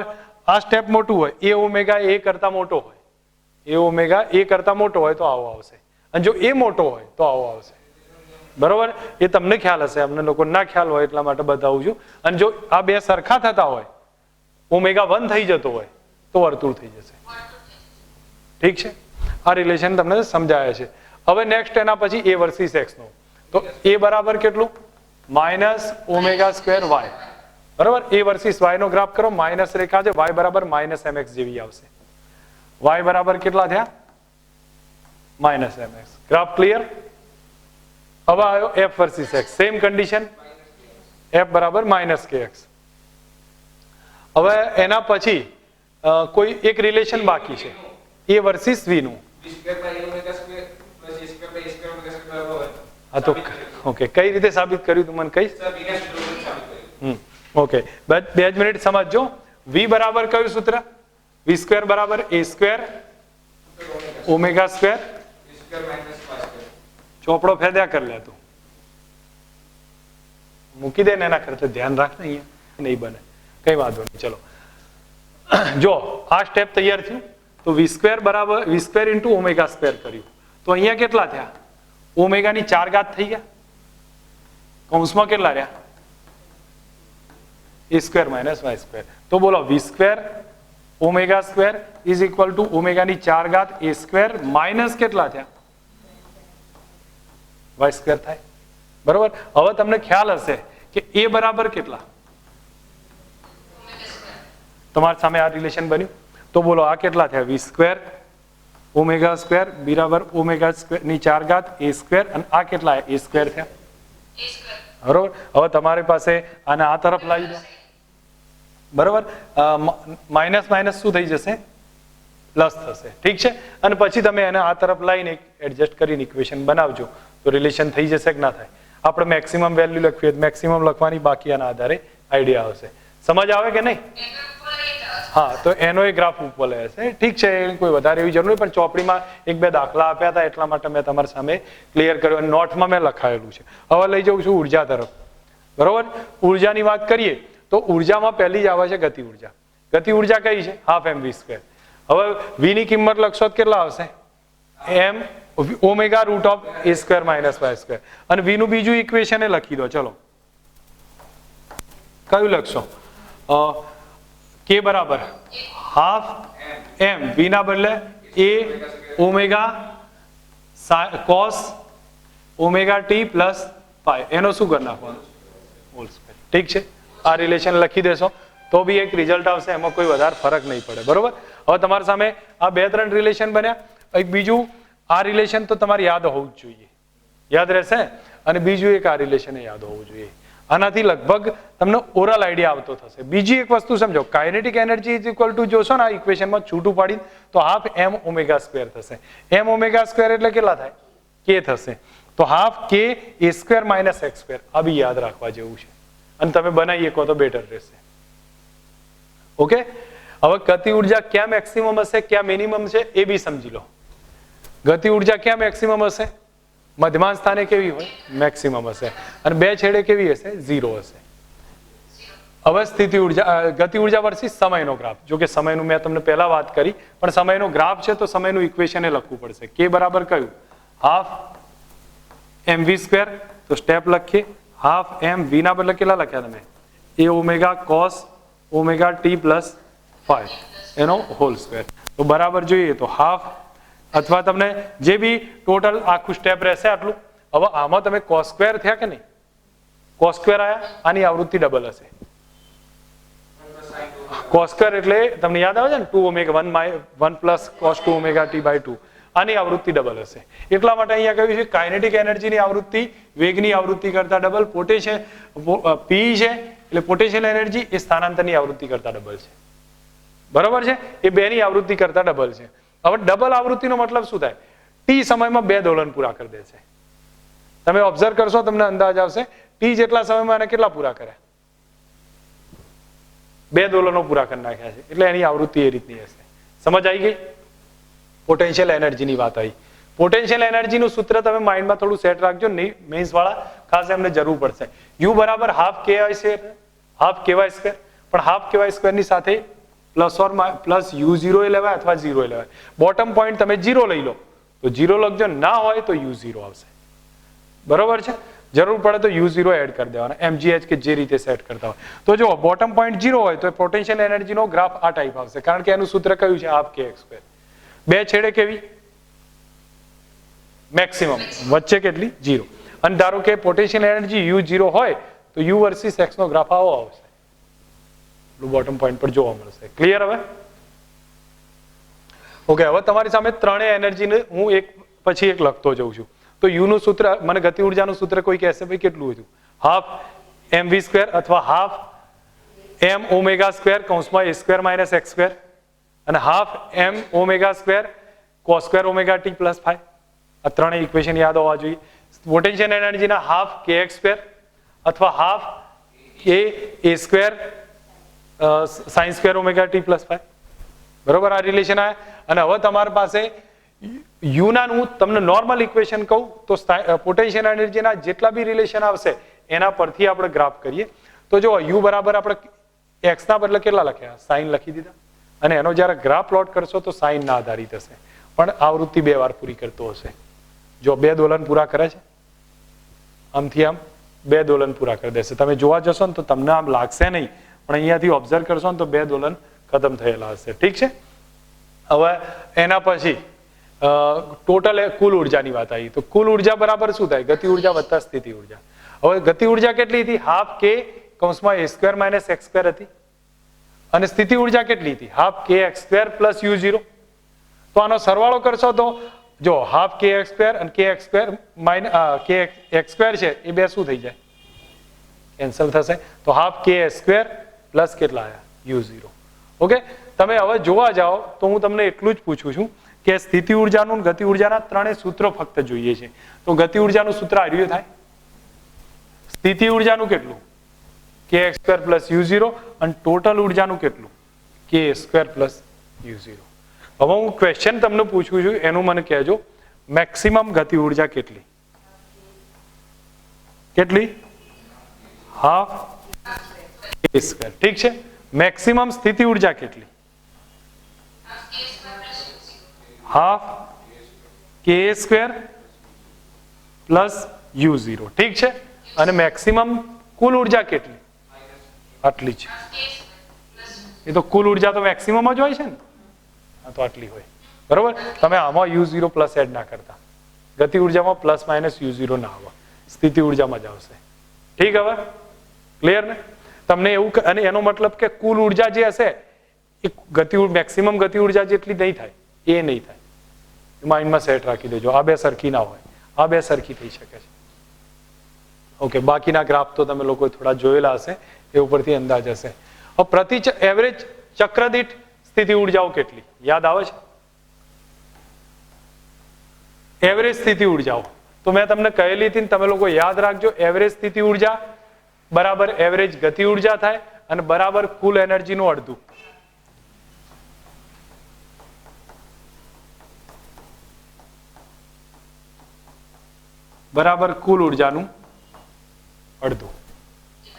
આ સ્ટેપ મોટું હોય, એ ઓમેગા એ કરતા મોટો હોય, એ ઓમેગા એ કરતા મોટો હોય તો આવો આવશે, અને જો એ મોટો હોય તો આવો આવશે. બરોબર? એ તમને ખ્યાલ હશે, અમને લોકો ના ખ્યાલ હોય એટલા માટે બતાવું છું. અને જો આ બે સરખા થતા હોય, ઓમેગા 1 થઈ જતો હોય તો વર્તુળ થઈ જશે. ઠીક છે, આ રિલેશન તમને સમજાય છે. હવે નેક્સ્ટ એના પછી a વર્સિસ x નો. તો a બરાબર કેટલું? Minus omega square y. બરાબર? a વર્સિસ y નો ગ્રાફ કરો, માઇનસ રેખા છે, y બરાબર માઇનસ mx જેવી આવશે. y બરાબર કેટલા થયા? Minus mx. Graph clear? હવે આવ્યો f versus x. Same condition, f બરાબર માઇનસ kx. હવે એના પછી કોઈ એક રિલેશન બાકી છે, a વર્સિસ v નું. હા તો ઓકે, કઈ રીતે સાબિત કર્યું તું મને કહીશ? ઓકે, બે જ મિનિટ સમજજો. v બરાબર કયું સૂત્ર? v સ્ક્વેર બરાબર a સ્ક્વેર ઓમેગા સ્ક્વેર ચોપડો ફેદ્યા કરી લે તું, મૂકી દે ને, એના કરતા ધ્યાન રાખ ને, અહીંયા નહીં બને, કઈ વાંધો નહીં. ચલો જો આ સ્ટેપ તૈયાર થયું તો v સ્ક્વેર બરાબર v square into omega square કર્યું તો અહીંયા કેટલા થયા? ઓમેગા ની 4 ઘાત થઈ ગયા. કૌંસમાં કેટલા રહ્યા? a square minus y square. તો બોલો v square omega square is equal to omega ની 4 ઘાત a સ્ક્વેર માઇનસ કેટલા થયા? વાય સ્ક્વેર થાય. બરોબર? હવે તમને ખ્યાલ હશે કે a બરાબર કેટલા? તમારી સામે આ રિલેશન બન્યું. તો બોલો આ કેટલા થયા? v સ્ક્વેર ઓમેગા સ્ક્વેર બરાબર ઓમેગા સ્ક્વેર ની 4 ઘાત a સ્ક્વેર, અને આ કેટલા? a સ્ક્વેર થયા. બરોબર? હવે તમારી પાસે આને આ તરફ લાવી દો. બરોબર? માઇનસ માઇનસ શું થઈ જશે? પ્લસ થશે. ઠીક છે, અને પછી તમે એને આ તરફ લાવીને એડજસ્ટ કરીને ઇક્વેશન બનાવજો તો રિલેશન થઈ જશે કે ના થાય. આપણે મેક્સિમમ વેલ્યુ લખીએ, મેક્સિમમ લખવાની, બાકી આના આધારે આઈડિયા આવશે. સમજ આવે કે નહીં? હા, તો એનો એ ગ્રાફ ઉપવલય હશે. ઠીક છે, કોઈ વધારે એવી જરૂર નહીં, પણ ચોપડીમાં એક બે દાખલા આપ્યા હતા એટલા માટે મેં તમારી સામે ક્લિયર કર્યો, અને નોટમાં મેં લખાયેલું છે. હવે લઈ જઉં છું ઉર્જા તરફ. બરોબર? ઉર્જાની વાત કરીએ તો ઉર્જામાં પહેલી જ આવે છે ગતિ ઉર્જા. ગતિ ઉર્જા કઈ છે? Half mv square. હવે v ની કિંમત લખશો તો કેટલા આવશે? m omega root of a square minus y square. અને v નું બીજું ઇક્વેશન એ લખી દો. ચલો કયું લખશો? k બરાબર હાફ m, v ના બદલે a omega cos omega t plus pi. એનો શું કરી નાખવાનું? Whole square. ઠીક છે, આ રિલેશન લખી દેશો તો બી એક રિઝલ્ટ આવશે, એમાં કોઈ વધારે ફરક નહીં પડે. બરોબર? હવે તમારી સામે આ 2-3 રિલેશન બન્યા. એક બીજું આ રિલેશન તો તમારે યાદ હોવું જ જોઈએ, યાદ રહેશે. અને બીજું એક આ રિલેશન યાદ હોવું જોઈએ. આનાથી લગભગ તમને ઓરલ આઈડિયા આવતો થશે. બીજી એક વસ્તુ સમજો, kinetic energy is equal two જોશો ને આ ઇક્વેશનમાં છૂટું પાડી તો હાફ m ઓમેગા સ્ક્વેર થશે. m ઓમેગા સ્ક્વેર એટલે કેટલા થાય? k થશે. તો half k a square minus x square. આ બી યાદ રાખવા જેવું છે, અને તમે બનાવી શકો તો બેટર રહેશે. ઓકે, હવે ગતિ ઉર્જા ક્યાં મેક્સિમમ હશે, ક્યાં મિનિમમ છે એ બી સમજી લો. ગતિ ઉર્જા ક્યાં મેક્સિમમ હશે? મધ્યમાન સ્થાને કેવી હોય? મેક્સિમમ હશે. અને બે છેડે કેવી હશે? 0 હશે. હવે સ્થિતિ ઉર્જા ગતિ ઉર્જા વર્સિસ સમયનો ગ્રાફ. જો કે સમયનું મેં તમને પહેલા વાત કરી, પણ સમયનો ગ્રાફ છે તો સમયનું ઇક્વેશન એ લખવું પડશે. k બરાબર કયું? Half mv square. તો સ્ટેપ લખીએ, હાફ m, v ના બદલે કેટલા લખ્યા તમે? a omega cos omega T plus 5 એનો હોલ સ્ક્વેર. તો બરાબર જોઈએ તો હાફ અથવા તમને જે બી ટોટલ આખું સ્ટેપ રહેશે આટલું. હવે આમાં તમે કોસ સ્ક્વેર થયા કે નહીં? કોસ સ્ક્વેર આયા, આની આવૃત્તિ ડબલ હશે. કોસ સ્ક્વેર એટલે તમને યાદ આવે છે ને 2 omega 1 plus cos 2 omega t by 2, આની આવૃત્તિ ડબલ હશે. એટલા માટે અહીંયા કહ્યું છે કાઇનેટિક એનર્જીની આવૃત્તિ વેગની આવૃત્તિ કરતા ડબલ. પોટેન્શિયલ પી છે એટલે પોટેન્શિયલ એનર્જી એ સ્થાનાંતરની આવૃત્તિ કરતા ડબલ છે. બરોબર છે? એ બેની આવૃત્તિ કરતા ડબલ છે. હવે ડબલ આવૃત્તિનો મતલબ શું થાય? ટી સમયમાં 2 દોલન પૂરા કરી દેશે. તમે ઓબ્ઝર્વ કરશો તમને અંદાજ આવશે ટી જેટલા સમયમાં એને કેટલા પૂરા કર્યા? 2 દોલનો પૂરા કરી નાખ્યા છે. એટલે એની આવૃત્તિ એ રીતની હશે. સમજ આવી ગઈ? પોટેન્શિયલ એનર્જીની વાત આવી. પોટેન્શિયલ એનર્જીનું સૂત્ર તમે માઇન્ડમાં થોડું સેટ રાખજો. મેઇન્સ વાળા ખાસ એમને જરૂર પડશે. યુ બરાબર હાફ કેવાય સ્ક્વેર, હાફ કેવાય સ્ક્વેર, પણ હાફ કેવાય સ્ક્વેર ની સાથે પ્લસ ઓર પ્લસ u0 એ લેવાય અથવા 0 એ લેવાય. બોટમ પોઈન્ટ તમે 0 લઈ લો તો 0 લખજો, ના હોય તો u0 આવશે. બરોબર છે? જરૂર પડે તો u0 એડ કરી દેવાના, mgh કે જે રીતે સેટ કરતા હોય. તો જો બોટમ પોઈન્ટ 0 હોય તો પોટેન્શિયલ એનર્જીનો ગ્રાફ આ ટાઈપ આવશે, કારણ કે એનું સૂત્ર કયું છે? Half kx square. બે છેડે કેવી? મેક્સિમમ. વચ્ચે કેટલી? 0. અને ધારો કે પોટેન્શિયલ એનર્જી u0 હોય તો u વર્સિસ x નો ગ્રાફ આવો આવશે. બોટમ પોઈન્ટ પર જોવા મળશે. ક્લિયર? હવે ઓકે. હવે તમારી સામે ત્રણેય એનર્જીને હું એક પછી એક લખતો જઉં છું. તો u નું સૂત્ર, મને ગતિ ઉર્જાનું સૂત્ર કોઈ કહેશે ભાઈ કેટલું હતું? હાફ mv સ્ક્વેર અથવા હાફ m ઓમેગા સ્ક્વેર કૌંસમાં a square minus x square અને half m omega square cos square omega t plus 5. આ ત્રણેય ઇક્વેશન યાદ હોવા જોઈએ. પોટેન્શિયલ એનર્જીના હાફ kx સ્ક્વેર અથવા half a square sine square omega t plus 5. બરોબર? આ રિલેશન આયા. અને હવે તમારી પાસે u ના હું તમને નોર્મલ ઇક્વેશન કહું તો પોટેન્શિયલ એનર્જીના જેટલા બી રિલેશન આવશે એના પરથી આપણે ગ્રાફ કરીએ. તો જો u બરાબર આપણે x ના બદલે કેટલા લખ્યા? સાઇન લખી દીધા. અને એનો જ્યારે ગ્રાફ પ્લોટ કરશો તો સાઇન ના આધારિત હશે, પણ આવૃત્તિ 2 વાર પૂરી કરતો હશે. જો 2 દોલન પૂરા કરે છે, આમથી આમ 2 દોલન પૂરા કરી દેશે. તમે જોવા જશો ને તો તમને આમ લાગશે નહીં, પણ અહીંયાથી ઓબ્ઝર્વ કરશો ને તો 2 દોલન ખતમ થયેલા હશે. ઠીક છે? હવે એના પછી ટોટલ કુલ ઉર્જાની વાત આવી. તો કુલ ઉર્જા બરાબર શું થાય? ગતિ ઉર્જા વત્તા સ્થિતિ ઉર્જા. હવે ગતિ ઉર્જા કેટલી હતી? હાફ k કૌંસમાં a square minus x square હતી. અને સ્થિતિ ઉર્જા કેટલી હતી? Half kx square plus u0. તો આનો સરવાળો કરશો તો જો હાફ kx સ્ક્વેર અને kx square minus kx square છે એ બે શું થઈ જાય? કેન્સલ થશે. તો હાફ kx સ્ક્વેર પ્લસ કેટલા આયા? u0. ઓકે. તમે હવે જોવા જાઓ તો હું તમને એટલું જ પૂછું છું કે સ્થિતિ ઉર્જાનું ગતિ ઉર્જાના ત્રણેય સૂત્રો ફક્ત જોઈએ છે. તો ગતિ ઉર્જાનું સૂત્ર આર્યું થાય. સ્થિતિ ઉર્જાનું કેટલું? kx square plus u0. અને ટોટલ ઉર્જાનું કેટલું? k square plus u0. હવે હું ક્વેશ્ચન તમને પૂછું છું એનું મને કહેજો. મેક્સિમમ ગતિ ઉર્જા કેટલી? કેટલી? Half k square. ઠીક છે? મેક્સિમમ સ્થિતિ ઉર્જા કેટલી? Half k square plus u0. ઠીક છે? અને મેક્સિમમ કુલ ઉર્જા કેટલી? આટલી છે. એ તો કુલ ઉર્જા તો મેક્સિમમ જ હોય છે ને, તો આટલી હોય. બરોબર? તમે આમાં u0 પ્લસ એડ ના કરતા. ગતિ ઉર્જામાં પ્લસ માઇનસ u0 ના આવે, સ્થિતિ ઉર્જામાં જ આવશે. ઠીક? હવે ક્લિયર ને? તમને એવું, અને એનો મતલબ કે કુલ ઉર્જા જે હશે એ મેક્સિમમ ગતિ ઉર્જા જેટલી નહીં થાય, એ નહીં થાય. માઇન્ડમાં સેટ રાખી દેજો. આ બે સરખી ના હોય, આ બે સરખી થઈ શકે છે. ઓકે. બાકીના ગ્રાફ તો તમે લોકો થોડા જોયેલા હશે, એ ઉપરથી અંદાજ હશે. હવે પ્રતિ એવરેજ ચક્ર દીઠ સ્થિતિ ઉર્જાઓ કેટલી? યાદ આવે છે? એવરેજ સ્થિતિ ઉર્જાઓ તો મેં તમને કહેલી હતી, તમે લોકો યાદ રાખજો. એવરેજ સ્થિતિ ઉર્જા બરાબર એવરેજ ગતિ ઉર્જા થાય અને બરાબર કુલ એનર્જીનું અડધું. બરાબર કુલ ઉર્જાનું અડધું.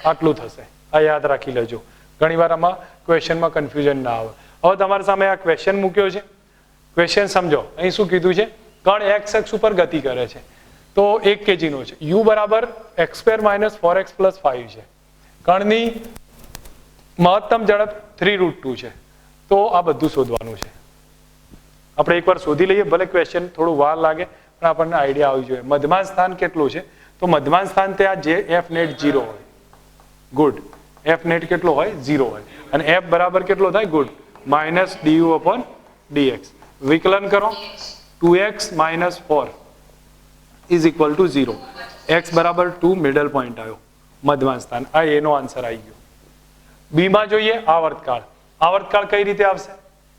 આટલું થશે. આ યાદ રાખી લેજો. ઘણી વાર આમાં ક્વેશ્ચનમાં કન્ફ્યુઝન ના આવે. હવે તમારી સામે આ ક્વેશ્ચન મૂક્યો છે. ક્વેશ્ચન સમજો. અહીં શું કીધું છે? કણ x અક્ષ ઉપર ગતિ કરે છે. તો 1 kg નો છે. u બરાબર x square minus 4x plus 5 છે. કણની મહત્તમ ઝડપ 3√2 છે. તો આ બધું શોધવાનું છે. આપણે એકવાર શોધી લઈએ, ભલે ક્વેશ્ચન થોડું વાર લાગે પણ આપણને આઈડિયા આવી જોઈએ. મધ્યમાંશ સ્થાન કેટલું છે? તો મધ્યમાંશ સ્થાન ત્યાં જે એફ નેટ 0 હોય. ગુડ. એફ નેટ કેટલો હોય? 0 હોય. અને એફ બરાબર કેટલો થાય? ગુડ. -du/dx. વિકલન કરો. 2x - 4 is equal two 0. x બરાબર 2 મિડલ પોઈન્ટ આવ્યો મધ્યમાંશ સ્થાન. આ એનો આન્સર આવી ગયો. બી માં જોઈએ આવર્તકાળ. આવર્તકાળ કઈ રીતે આવશે?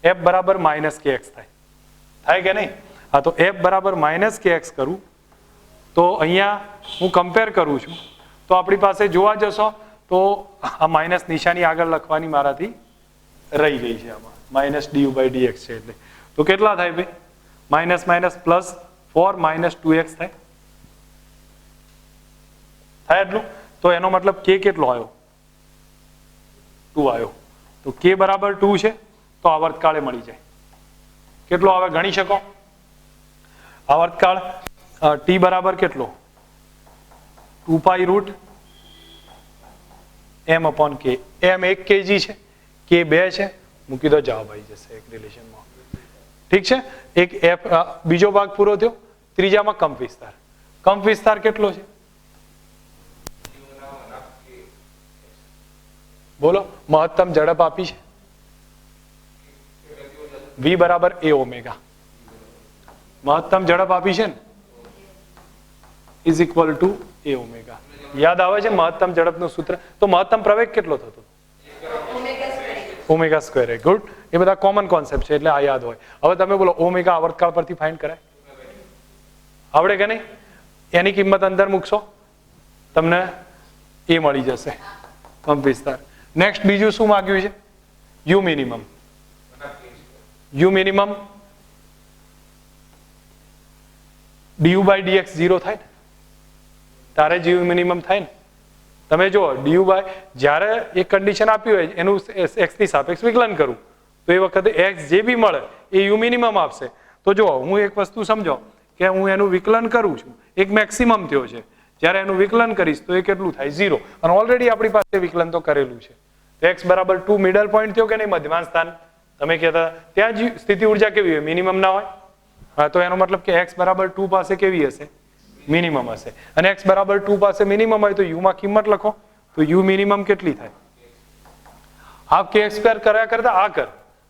f બરાબર -kx થાય કે નહીં? હા, તો f બરાબર -kx કરું તો અહીંયા હું કમ્પેર કરું છું તો આપણી પાસે જોવા જશો તો આ માઇનસ નિશાની આગળ લખવાની મારાથી રહી ગઈ છે. આમાં -du/dx છે એટલે તો કેટલા થાય ભાઈ? -+4 - 2x થાય એટલું. તો એનો મતલબ k કેટલો આવ્યો? 2 આવ્યો. તો k બરાબર 2 છે તો આવર્તકાળે મળી જાય. કેટલો આવે ગણી શકો? આવર્તકાળ t બરાબર કેટલો? 2π√m/k. m 1 kg છે, k 2 છે. મૂકી દો, જવાબ આવી જશે એક રિલેશનમાં. ઠીક છે. એક f બીજો ભાગ પૂરો થયો. ત્રીજામાં કંપ વિસ્તાર. કંપ વિસ્તાર કેટલો છે? બોલો. મહત્તમ ઝડપ આપી છે v બરાબર a ઓમેગા. મહત્તમ ઝડપ આપી છે ને is equal two a omega. યાદ આવે છે મહત્તમ ઝડપનું સૂત્ર? તો મહત્તમ પ્રવેગ કેટલો થતો? Omega square. ગુડ. એ બધા કોમન કોન્સેપ્ટ છે એટલે આ યાદ હોય. હવે તમે બોલો ઓમેગા આવર્તકાળ પરથી ફાઇન્ડ કરાય? આવડે કે નહીં? એની કિંમત અંદર મૂકશો તમને એ મળી જશે કંપ વિસ્તાર. નેક્સ્ટ બીજું શું માંગ્યું છે? You minimum. You minimum du/dx 0 થાય ને તારે જ યુ મિનિમમ થાય ને. તમે જો du/ જ્યારે એક કન્ડિશન આપી હોય એનું x ની સાપેક્ષ વિકલન કરું તો એ વખતે x જે બી મળે એ યુ મિનિમમ આપશે. તો જો હું એક વસ્તુ સમજો કે હું એનું વિકલન કરું છું, એક મેક્સિમમ થયો છે. જ્યારે એનું વિકલન કરીશ તો એ કેટલું થાય? 0. અને ઓલરેડી આપણી પાસે વિકલન તો કરેલું છે. તો x બરાબર 2 મિડલ પોઈન્ટ થયો કે નહીં? મધ્યમાંશ સ્થાન તમે કહેતા ત્યાં જ સ્થિતિ ઉર્જા કેવી હોય? મિનિમમ ના હોય? હા, તો એનો મતલબ કે x બરાબર 2 પાસે કેવી હશે? મિનિમમ હશે. અને x બરાબર 2 પાસે મિનિમમ હોય તો u માં કિંમત લખો. તો u મિનિમમ કેટલી થાય? હાફ kx² કર્યા કરતા આ કર,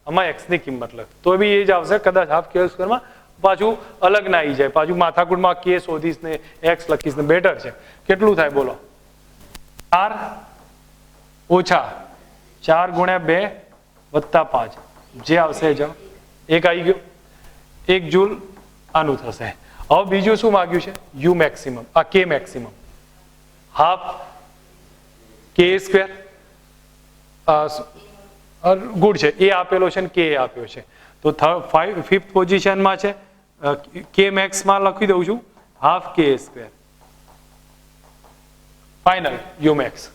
આમાં x ની કિંમત લખ તો બી એ જ આવશે. કદાચ હાફ kx² માં પાછું અલગ ના આવી જાય, પાછું માથાકૂટમાં k શોધીશ ને x લખીશ ને. બેટર છે. કેટલું થાય બોલો? 4 ઓછા 4 ગુણ્યા 2 વત્તા 5 જે આવશે જવાબ એક આવી ગયો. 1 જૂલ આનું થશે. હવે બીજું શું માંગ્યું છે? You maximum. આ કે મેક્સિમમ હાફ k². ગુડ છે. એ આપેલો છે ને કે આપ્યો છે તો 5th પોઝિશનમાં છે. કે મેક્સ માં લખી દઉં છું half k². Final you max.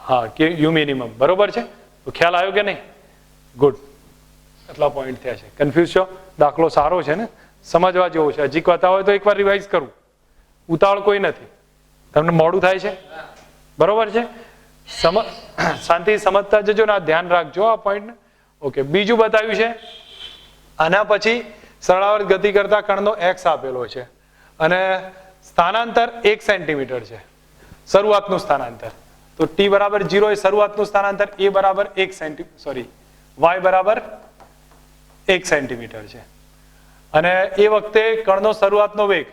હા, કે યુ મિનિમમ બરોબર છે. તો ખ્યાલ આવ્યો કે નહીં? ગુડ. એટલા પોઈન્ટ થયા છે. કન્ફ્યુઝ છો? દાખલો સારો છે ને, સમજવા જેવો છે. હજી કહેતા હોય તો એકવાર રિવાઇઝ કરવું. ઉતાવળ કોઈ નથી. તમને મોડું થાય છે બરોબર છે? શાંતિ સમજતા જજો ને ધ્યાન રાખજો આ પોઈન્ટ. ઓકે. બીજું બતાવ્યું છે આના પછી સરળાવર્ત ગતિ કરતા કણનો x આપેલો છે અને સ્થાનાંતર 1 સેન્ટીમીટર છે શરૂઆતનું સ્થાનાંતર. તો t બરાબર 0 એ શરૂઆતનું સ્થાનાંતર, a બરાબર 1 સેન્ટીમીટર, સોરી y બરાબર 1 સેન્ટીમીટર છે. અને એ વખતે કણનો શરૂઆતનો વેગ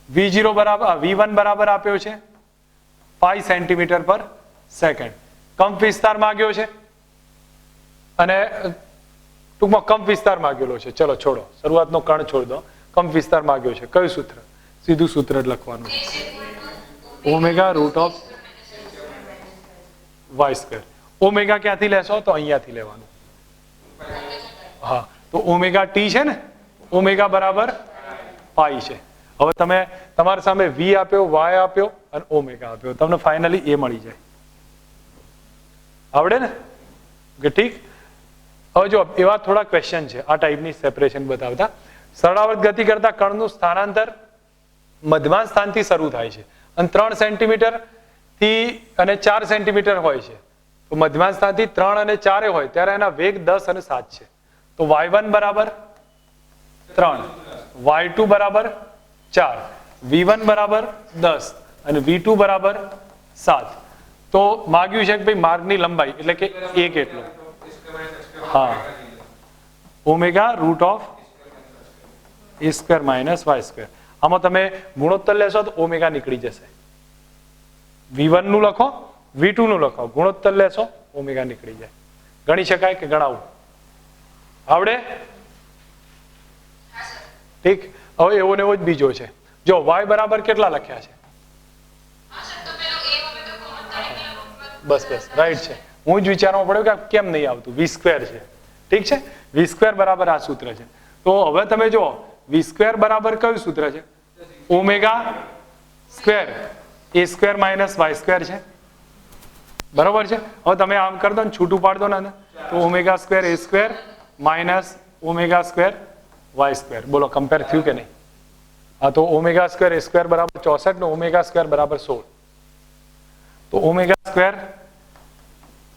v0 બરાબર v1 બરાબર આપ્યો છે 5 સેન્ટીમીટર પર સેકન્ડ. કંપ વિસ્તાર માંગ્યો છે અને ટૂંકમાં કંપ વિસ્તાર માંગેલો છે. ચલો છોડો, શરૂઆતનો કણ છોડ દો. કંપ વિસ્તાર માંગ્યો છે. કયું સૂત્ર? સીધું સૂત્ર જ લખવાનું છે. Omega root of y². Omega ક્યાંથી લેશો? તો અહીંયાથી લેવાનું. હા, તો ઓમેગા t છે ને, ઓમેગા બરાબર પાઈ છે. હવે તમે તમારી સામે v આપ્યો, y આપ્યો અને ઓમેગા આપ્યો, તમને ફાઇનલી એ મળી જાય. આવડે ને? ઓકે, ઠીક. હવે જો એવા થોડા ક્વેશ્ચન છે આ ટાઈપની સેપરેશન બતાવતા. સરળાવર્ત ગતિ કરતા કણનું સ્થાનાંતર મધ્યમાં સ્થાનથી શરૂ થાય છે અને 3 સેન્ટીમીટર થી અને 4 સેન્ટીમીટર હોય છે. તો મધ્યમાં સ્થાનથી 3 અને 4 હોય ત્યારે એના વેગ 10 અને 7 છે. તો y1 બરાબર 3, y2 બરાબર 4, v1 બરાબર 10 અને v2 બરાબર 7. તો માગ્યું છે કે ભાઈ માર્ગની લંબાઈ એટલે કે a કેટલો? હા, omega root of a square minus y square. આમાં તમે ગુણોત્તર લેશો તો ઓમેગા નીકળી જશે. v1 નું લખો, v2 નું લખો, ગુણોત્તર લેશો ઓમેગા નીકળી જાય. ગણી શકાય કે ગણાવું? આવડે? ઠીક. હવે એવો ને એવો જ બીજો છે. જો y બરાબર કેટલા લખ્યા છે? બસ રાઈટ છે. હું જ વિચારવા પડ્યો કે કેમ નહીં આવતું. v સ્ક્વેર છે. ઠીક છે, v સ્ક્વેર બરાબર આ સૂત્ર છે. તો હવે તમે જો v સ્ક્વેર બરાબર કયું સૂત્ર છે? Omega square a square minus y square છે. બરોબર છે. હવે તમે આમ કરી દો ને, છૂટું પાડ દો ને, તો omega square a square minus omega square y square. બોલો કમ્પેર થયું કે નહીં? હા, તો ઓમેગા સ્ક્વેર a સ્ક્વેર બરાબર 64 ને ઓમેગા સ્ક્વેર બરાબર 16. તો ઓમેગા સ્ક્વેર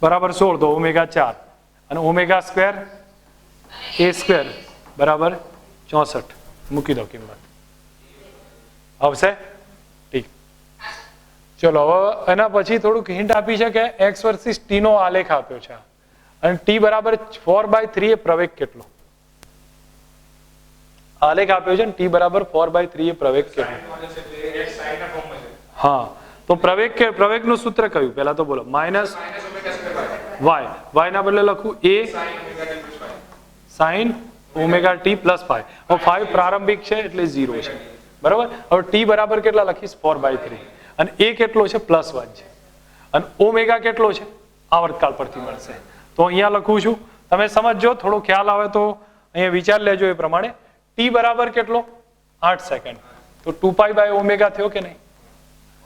બરાબર 16, તો ઓમેગા 4 અને ઓમેગા સ્ક્વેર a સ્ક્વેર બરાબર 64. મૂકી દો કિંમત. આવશે? ઠીક. ચલો હવે એના પછી થોડુંક હિન્ટ આપી છે કે x વર્સિસ t નો આલેખ આપ્યો છે અને t બરાબર 4/3 એ પ્રવેગ કેટલો? આલેખ આપ્યો છે ને t બરાબર 4/3 એ પ્રવેગ કેટલો? હા, તો પ્રવેગનું સૂત્ર કયું પહેલા તો બોલો? Minus y. y ના બદલે લખું a sin omega t plus 5. હવે 5 પ્રારંભિક છે એટલે 0 છે. બરાબર. હવે t બરાબર કેટલા લખીશ? 4/3 અને a કેટલો છે? +1 છે અને ઓમેગા કેટલો છે? આવર્તકાળ પરથી મળશે. તો અહીંયા લખું છું, તમે સમજજો, થોડો ખ્યાલ આવે તો અહીંયા વિચાર લેજો એ પ્રમાણે. t બરાબર કેટલો? 8 સેકન્ડ. તો 2π/ω થયો કે નહીં?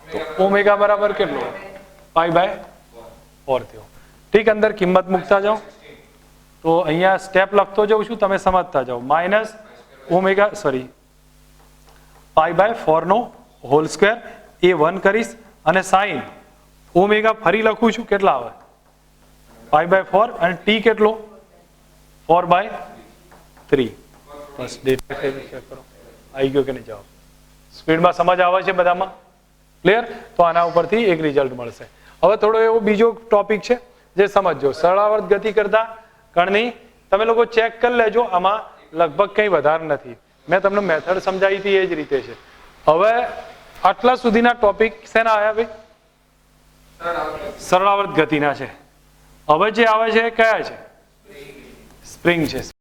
તો ઓમેગા બરાબર કેટલો? π/4 થયો. ઠીક. અંદર કિંમત મૂકતા જાઓ. તો અહીંયા સ્ટેપ લખતો જાઉં છું, તમે સમજતા જાઓ. માઇનસ ઓમેગા π/4 નો હોલ સ્ક્વેર એ 1 કરીશ અને સાઈન ઓમેગા ફરી લખું છું, કેટલા આવે? π/4 અને t કેટલો? 4/3. બસ ડેટા ચેક કરો, આવી ગયો કે નહીં જવાબ? સ્પીડમાં સમજ આવે છે બધામાં? ક્લિયર? તો આના ઉપરથી એક રિઝલ્ટ મળશે. હવે થોડો એવો બીજો ટોપિક છે જે સમજજો. સરળાવર્ત ગતિ કરતા કણની તમે લોકો ચેક કરી લેજો, આમાં લગભગ કંઈ વધારે નથી. મેં તમને મેથડ સમજાવી હતી એ જ રીતે છે. હવે આટલા સુધીના ટોપિક શેના આવ્યા ભાઈ? સરળાવર્ત ગતિના છે. હવે જે આવે છે કયા છે? સ્પ્રિંગ છે.